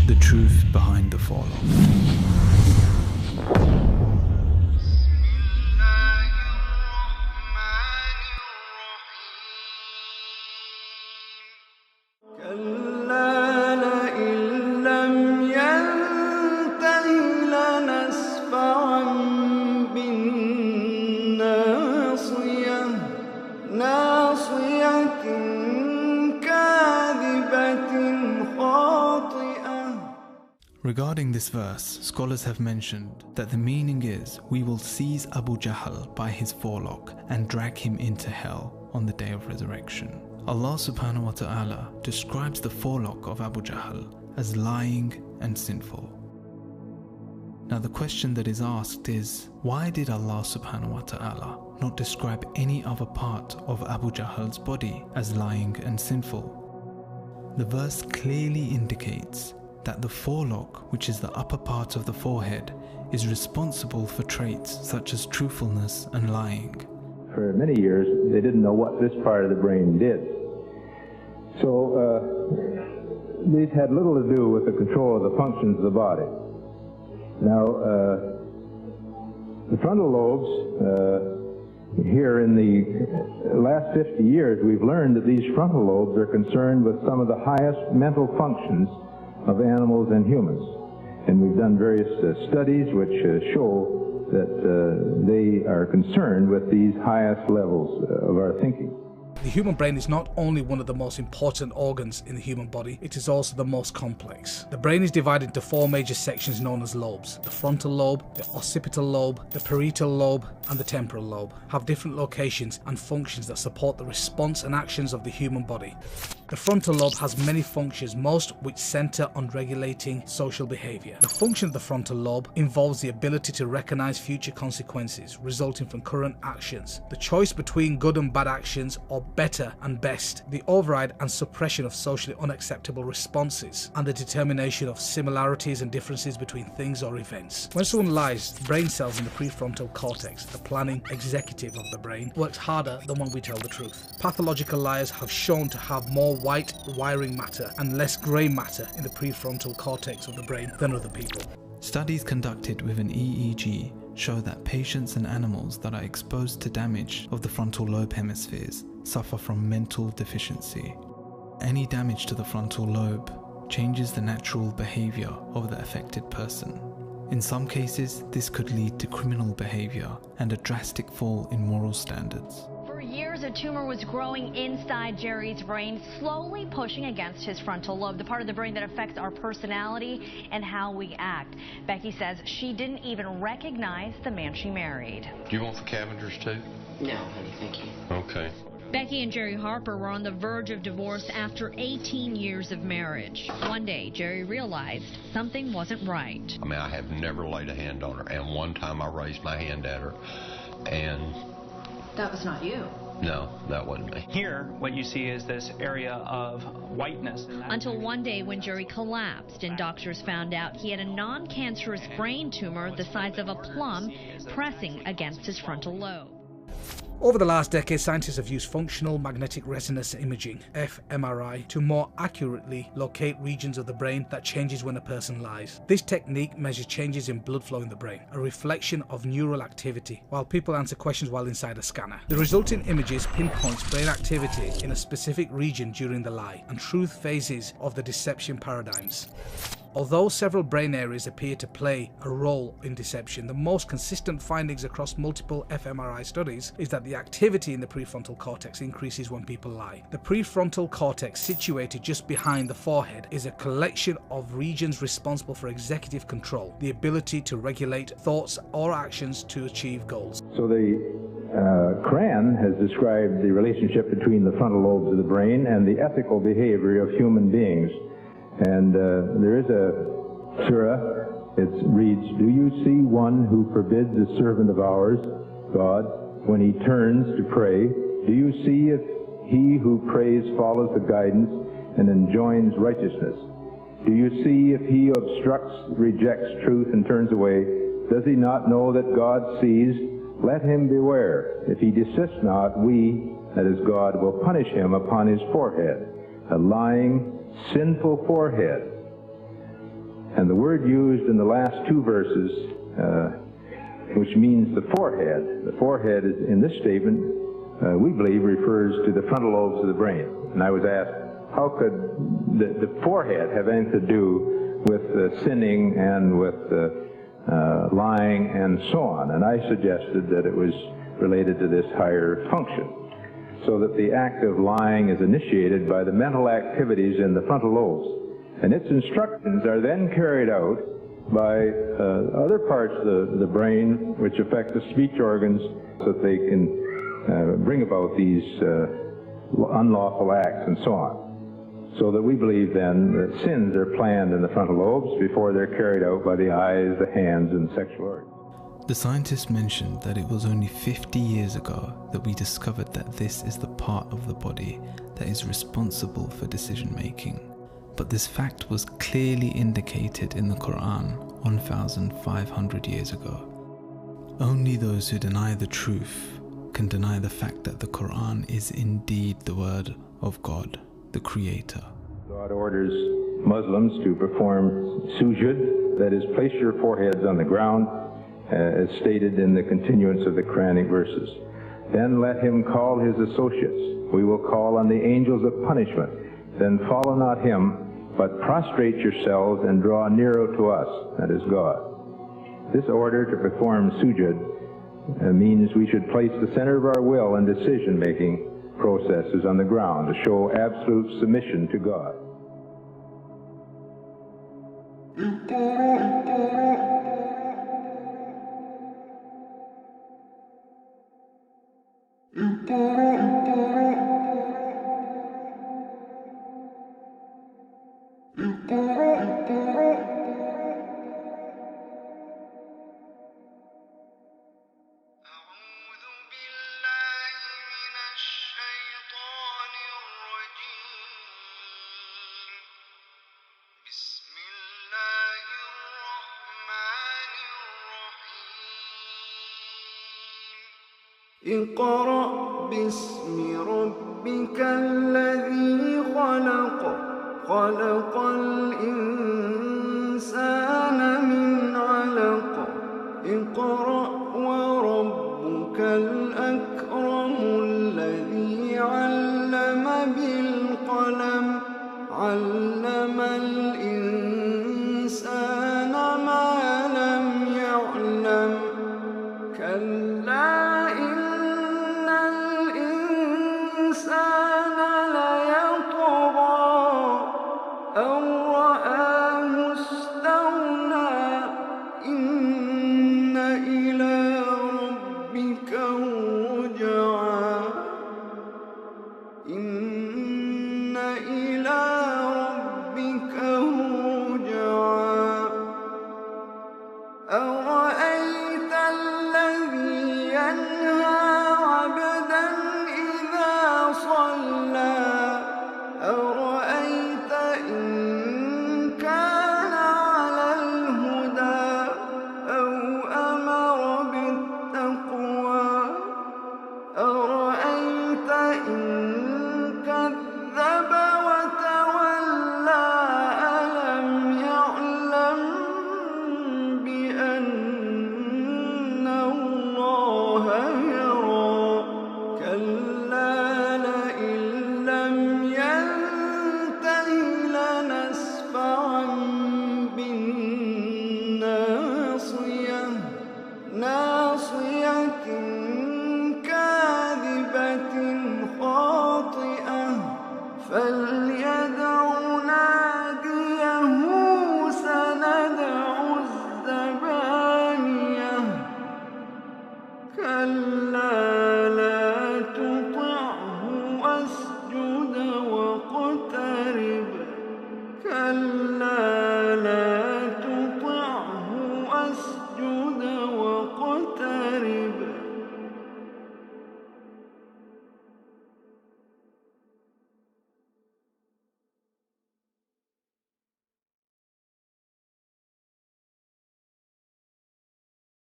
the truth behind the fall off. Regarding this verse, scholars have mentioned that the meaning is, we will seize Abu Jahl by his forelock and drag him into hell on the day of resurrection. Allah subhanahu wa ta'ala describes the forelock of Abu Jahl as lying and sinful. Now the question that is asked is, why did Allah subhanahu wa ta'ala not describe any other part of Abu Jahl's body as lying and sinful? The verse clearly indicates that the forelock, which is the upper part of the forehead, is responsible for traits such as truthfulness and lying. For many years, they didn't know what this part of the brain did. So these had little to do with the control of the functions of the body. Now, the frontal lobes, here in the last 50 years, we've learned that these frontal lobes are concerned with some of the highest mental functions of animals and humans. And we've done various studies which show that they are concerned with these highest levels of our thinking. The human brain is not only one of the most important organs in the human body, it is also the most complex. The brain is divided into four major sections known as lobes. The frontal lobe, the occipital lobe, the parietal lobe, and the temporal lobe have different locations and functions that support the response and actions of the human body. The frontal lobe has many functions, most which center on regulating social behavior. The function of the frontal lobe involves the ability to recognize future consequences resulting from current actions, the choice between good and bad actions, or better and best, the override and suppression of socially unacceptable responses, and the determination of similarities and differences between things or events. When someone lies, brain cells in the prefrontal cortex, the planning executive of the brain, works harder than when we tell the truth. Pathological liars have shown to have more white wiring matter and less grey matter in the prefrontal cortex of the brain than other people. Studies conducted with an EEG show that patients and animals that are exposed to damage of the frontal lobe hemispheres suffer from mental deficiency. Any damage to the frontal lobe changes the natural behavior of the affected person. In some cases, this could lead to criminal behavior and a drastic fall in moral standards. For years, a tumor was growing inside Jerry's brain, slowly pushing against his frontal lobe, the part of the brain that affects our personality and how we act. Becky says she didn't even recognize the man she married. Do you want the Cavenders too? No, honey, thank you. Okay. Becky and Jerry Harper were on the verge of divorce after 18 years of marriage. One day, Jerry realized something wasn't right. I mean, I have never laid a hand on her, and one time I raised my hand at her, and... That was not you. No, that wasn't me. Here, what you see is this area of whiteness. Until one day when Jerry collapsed and doctors found out he had a non-cancerous brain tumor the size of a plum pressing against his frontal lobe. Over the last decade, scientists have used functional magnetic resonance imaging, fMRI, to more accurately locate regions of the brain that changes when a person lies. This technique measures changes in blood flow in the brain, a reflection of neural activity, while people answer questions while inside a scanner. The resulting images pinpoints brain activity in a specific region during the lie and truth phases of the deception paradigms. Although several brain areas appear to play a role in deception, the most consistent findings across multiple fMRI studies is that the activity in the prefrontal cortex increases when people lie. The prefrontal cortex, situated just behind the forehead, is a collection of regions responsible for executive control, the ability to regulate thoughts or actions to achieve goals. So the Qur'an has described the relationship between the frontal lobes of the brain and the ethical behavior of human beings. And there is a surah, it reads, "Do you see one who forbids a servant of ours, God, when he turns to pray? Do you see if he who prays follows the guidance and enjoins righteousness? Do you see if he obstructs, rejects truth, and turns away? Does he not know that God sees? Let him beware. If he desists not, we, that is God, will punish him upon his forehead, a lying, sinful forehead." And the word used in the last two verses, which means the forehead is, in this statement, we believe refers to the frontal lobes of the brain. And I was asked, how could the forehead have anything to do with sinning and with lying and so on? And I suggested that it was related to this higher function, so that the act of lying is initiated by the mental activities in the frontal lobes, and its instructions are then carried out by other parts of the brain which affect the speech organs, so that they can bring about these unlawful acts and so on. So that we believe then that sins are planned in the frontal lobes before they're carried out by the eyes, the hands, and sexual organs. The scientists mentioned that it was only 50 years ago that we discovered that this is the part of the body that is responsible for decision making. But this fact was clearly indicated in the Qur'an 1,500 years ago. Only those who deny the truth can deny the fact that the Qur'an is indeed the word of God, the Creator. God orders Muslims to perform sujud, that is, place your foreheads on the ground, as stated in the continuance of the Quranic verses. Then let him call his associates. We will call on the angels of punishment. Then follow not him, but prostrate yourselves and draw nearer to us, that is God. This order to perform sujud means we should place the center of our will and decision-making processes on the ground to show absolute submission to God. اقرأ باسم ربك الذي خلق خلق الإنسان من علق اقرأ وربك الأكرم الذي علم بالقلم علم الإنسان ما لم يعلم كلا إن الإنسان ليطغى أن رآه استغنى إن إلى ربك الرجعى إن إلى ربك الرجعى أرأيت الذي ينهى عبدا إذا صلى أرأيت إن كان على الهدى أو أمر بالتقوى أرأيت إن كذب وتولى ألم يعلم بأن الله يرى كلا لئن لم ينته لنسفعا بالناصية ناصية كاذبة خاطئة